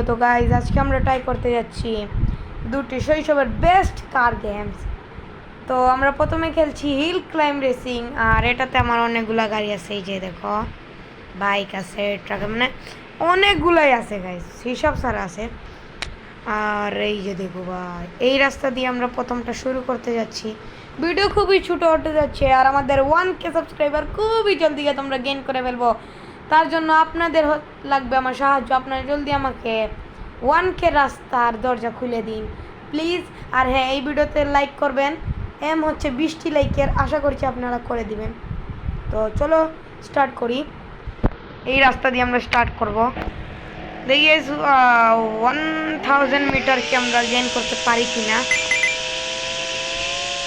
তো গাইজ আজকে আমরা ট্রাই করতে যাচ্ছি দুটি শৈশবের বেস্ট কার গেমস। তো আমরা প্রথমে খেলছি হিল ক্লাইম্ব রেসিং, আর এটাতে আমার অনেকগুলা গাড়ি আছে। এই যে দেখো, বাইক আছে, ট্রাক, মানে অনেকগুলাই আছে গাইজ, হিসাব ছাড়া আছে। আর এই যে দেখো ভাই, এই রাস্তা দিয়ে আমরা প্রথমটা শুরু করতে যাচ্ছি। ভিডিও খুবই ছোটো হতে যাচ্ছে, আর আমাদের 1K সাবস্ক্রাইবার খুবই জলদি তোমরা গেইন করে ফেলবো। তার জন্য আপনাদের লাগবে আমার সাহায্য। আপনারা জলদি আমাকে 1K রাস্তার দরজা খুলে দিন প্লিজ। আর হ্যাঁ, এই ভিডিওতে লাইক করবেন, এম হচ্ছে 20টি লাইকের, আশা করছি আপনারা করে দিবেন। তো চলো স্টার্ট করি। এই রাস্তা দিয়ে আমরা স্টার্ট করব। দেখি 1000 মিটারকে আমরা গেইন করতে পারি কিনা।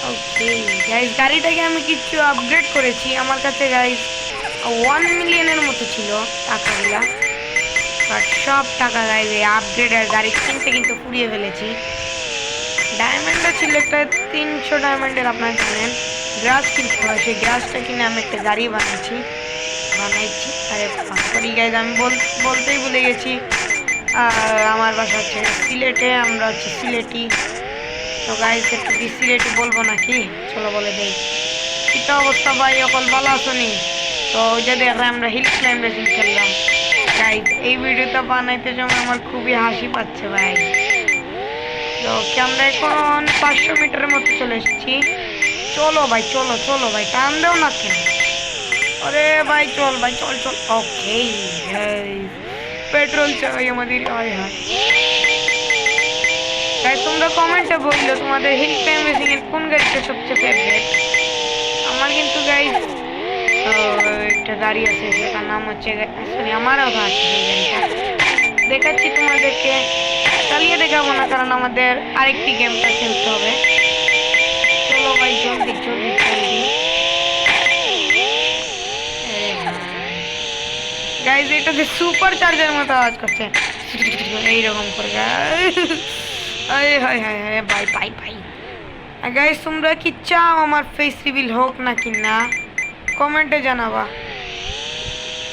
ওকে গাইজ, গাড়িটাকে আমি কিছু আপগ্রেড করেছি। আমার কাছে গাইজ 1 মিলিয়নের মতো ছিল টাকাগুলা, বাট সব টাকা গাইজ আপগ্রেডের গাড়ি কিনতে কিন্তু ফুরিয়ে ফেলেছি। ডায়মন্ডও ছিল একটা 300 ডায়মন্ডের, আপনারা জানেন গ্রাস কিনতে হয়, সেই গ্রাসটা কিনে আমি একটা গাড়ি বানাইছি। আরে সরি গাইজ, আমি বলতেই ভুলে গেছি, আমার বাসা হচ্ছে সিলেটে, আমরা হচ্ছে সিলেটি। তো গাইজ একটু কি সিলেটি বলবো নাকি? চলো বলে দেই। এটা অবস্থা ভাই, অকল ভালো আসনি। তো ওই যে দেখলাম আমরা হিল ক্লাইম্ব রেসিং খেললাম গাইজ। এই ভিডিওটা বানাইতে সময় আমার খুবই হাসি পাচ্ছে ভাই। তো কি আমরা এখন 500 মিটারের মতো চলে এসেছি। চলো ভাই, চলো চলো ভাই, টান দেও না কেন? আরে ভাই চল ভাই, চল চল। ওকে পেট্রোল চাই আমাদের। হয় হয় তাই তোমরা কমেন্টে বললো তোমাদের হিল ক্লাইম্ব রেসিং এর কোন গাড়িটা সবচেয়ে ফেভারিট। আমার কিন্তু গাইজ একটা গাড়ি আছে, সেটার নাম হচ্ছে, সরি আমারও আছে সেই গাড়িটা, দেখাচ্ছি তোমাদেরকে। চালিয়ে দেখাবো না, কারণ আমাদের আরেকটি গেমটা খেলতে হবে। চলো ভাই জলদি জলদি জলদি। গাইজ এটা যে সুপার চার্জার মতো আওয়াজ করছে এইরকম করে। হায় হায় হায় হায় ভাই ভাই ভাই। গাইজ তোমরা কি চাও আমার ফেস রিভিল হোক নাকি না, কমেন্টে জানাবা।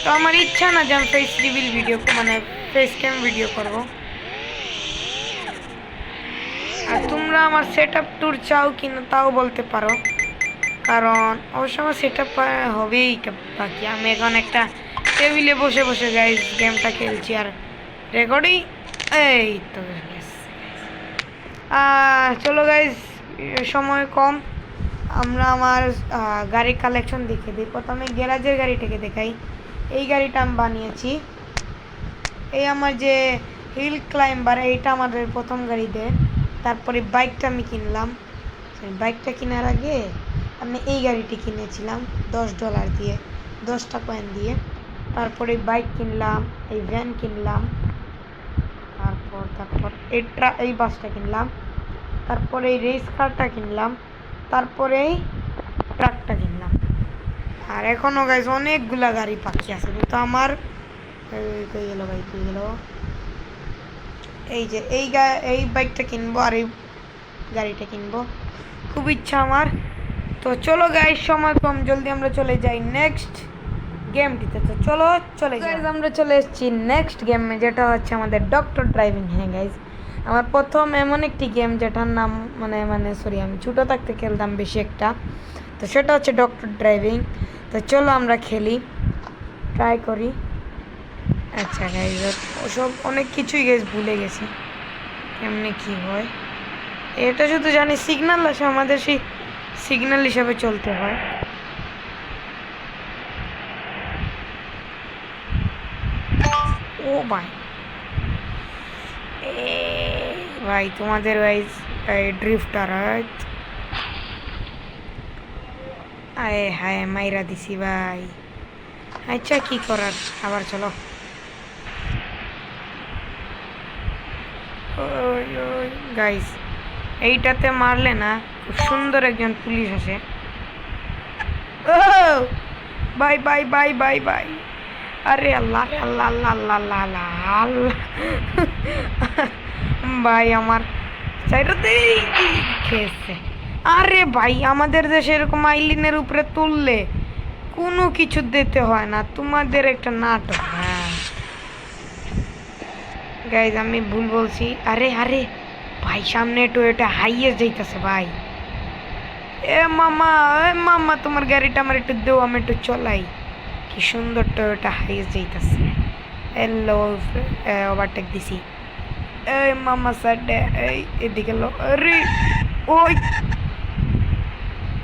তো আমার ইচ্ছা না যে আমি ফেস রিভিল ভিডিও, মানে ফেস ক্যাম ভিডিও করব। আর তোমরা আমার সেট আপ ট্যুর চাও কিনা তাও বলতে পারো, কারণ অবশ্য আমার সেট আপ হবেই বাকি। আমি এখন একটা টেবিলে বসে বসে গাইজ গেমটা খেলছি, আর রেকর্ডিং এই তো। চলো গাইজ, সময় কম, আমরা আমার গাড়ির কালেকশন দেখে দিই। প্রথমে গ্যারাজের গাড়িটাকে দেখাই। এই গাড়িটা আমি বানিয়েছি। এই আমার যে হিল ক্লাইম্বার, এইটা আমাদের প্রথম গাড়িতে। তারপরে বাইকটা আমি কিনলাম। বাইকটা কেনার আগে আমি এই গাড়িটি কিনেছিলাম $10 দিয়ে, 10টা কয়েন দিয়ে। তারপরে বাইক কিনলাম, এই ভ্যান কিনলাম, তারপর এই বাসটা কিনলাম, তারপরে এই রেস কারটা কিনলাম, তারপরে এই ট্রাকটা কিনলাম। আর এখনও গাইজ অনেকগুলা গাড়ি বাকি আছে, কিন্তু আমার কই গেল ভাই, কই গেল? এই যে এই বাইকটা কিনবো, আর এই গাড়িটা কিনবো, খুব ইচ্ছা আমার। তো চলো গাইজ, সময় কম, জলদি আমরা চলে যাই নেক্সট গেমটিতে। তো চলো চলে গাইজ, আমরা চলে এসেছি নেক্সট গেমে, যেটা হচ্ছে আমাদের ডক্টর ড্রাইভিং। হ্যাঁ গাইজ, আমার প্রথম এমন একটি গেম যেটার নাম সরি আমি ছোটো থাকতে খেলতাম বেশি একটা, তো সেটা হচ্ছে ডক্টর ড্রাইভিং। তো চলো আমরা খেলি, ট্রাই করি। আচ্ছা গাইজ, ওসব অনেক কিছুই গাইজ ভুলে গেছি কেমনে কি হয়। এটা শুধু জানি সিগন্যাল আছে, আমাদের সেই সিগন্যাল হিসাবে চলতে হয়। ও ভাই, ভাই তোমাদের গাইজ ড্রিফটার হয়। আয় হায় মাইরা দিছি ভাই। আচ্ছা কি করার, আবার চলো। গাইজ এইটাতে মারলে না, খুব সুন্দর একজন পুলিশ আসে। ও bye bye bye bye bye. আরে আল্লাহ আল্লাহ আল্লাহ আল্লাহ আল্লাহ আল্লাহ আল্লাহ ভাই আমার সাইডতেই খেয়েছে। আরে ভাই, আমাদের দেশে এরকম আইলিনের উপরে তুললে কোনো কিছু দিতে হয় না, তোমাদের একটা নাটক। হ্যাঁ গাইজ আমি ভুল বলছি। আরে আরে ভাই সামনে টয়োটা হাইয়েস্ট যাইতেছে ভাই। এ মামা তোমার গাড়িটা আমার একটু দেও, আমি একটু চলাই। কি সুন্দর টয়োটা হাইয়েস্ট যাইতেছে। এলো ওভারটেক দিছি। এই মামা সাইডে, এই এদিকে লো। আরে ওই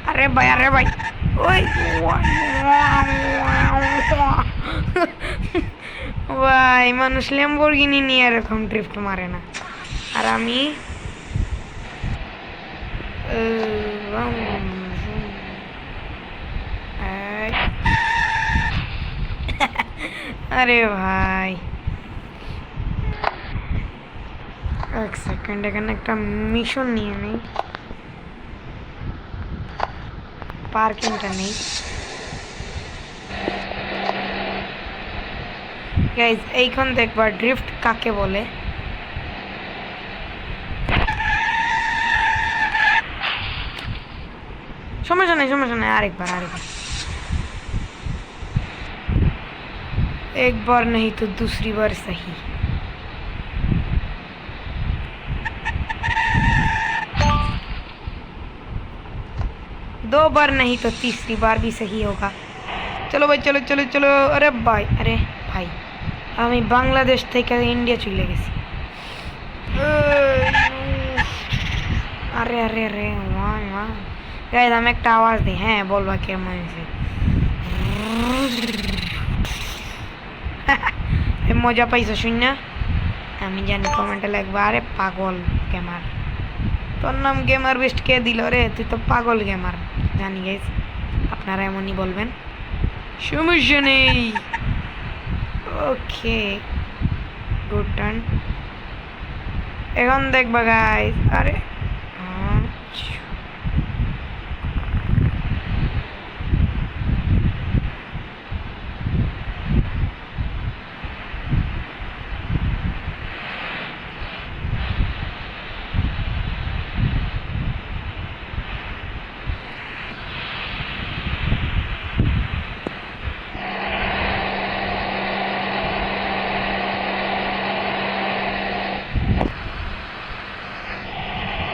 আরে ভাই ওই ভাই মানুষ ল্যাম্বরগিনি নিয়ে এরকম ড্রিফট মারে না। আর আমি আরে ভাই এক সেকেন্ড, এখানে একটা মিশন নিয়ে নেই, পার্কিংটা নেই। গাইজ এইখান দেখবার ড্রিফট কাকে বলে। সমস্যা নেই আরেকবার एक बार नहीं तो दूसरी बार सही। दो बार नहीं तो तीसरी बार भी सही होगा। चलो भाई चलो। अरे भाई আমি বাংলাদেশ থেকে ইন্ডিয়া চলে গেছি। আরে গাইস আমি একটা আওয়াজ দিই, হ্যাঁ বলবা কেমন হয়েছে। মজা পাইছো শুন না? আমি জানি কমেন্টে লাগবে আরে পাগল গেমার, তোর নাম গেমার বেস্ট কে দিল রে, তুই তো পাগল গেমার। জানি গাইস আপনারা এমনই বলবেন, সমস্যা নেই। Okay good turn. এখন দেখবা গাইস, আরে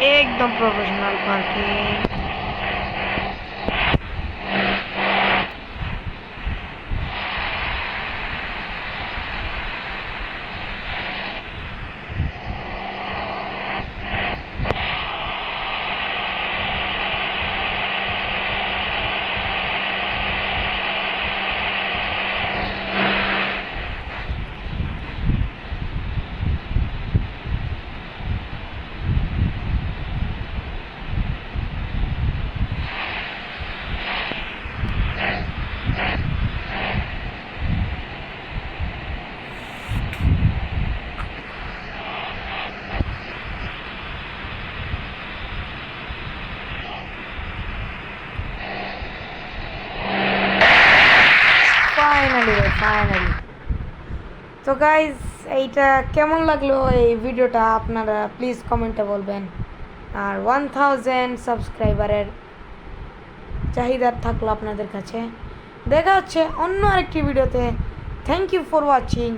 एकदम प्रोफेशनल पार्किंग। ফাইনালি তো গাইজ এইটা কেমন লাগলো এই ভিডিওটা আপনারা প্লিজ কমেন্টে বলবেন। আর 1000 সাবস্ক্রাইবারের চাহিদা থাকলো আপনাদের কাছে। দেখা হচ্ছে অন্য আরেকটি ভিডিওতে। Thank you for watching.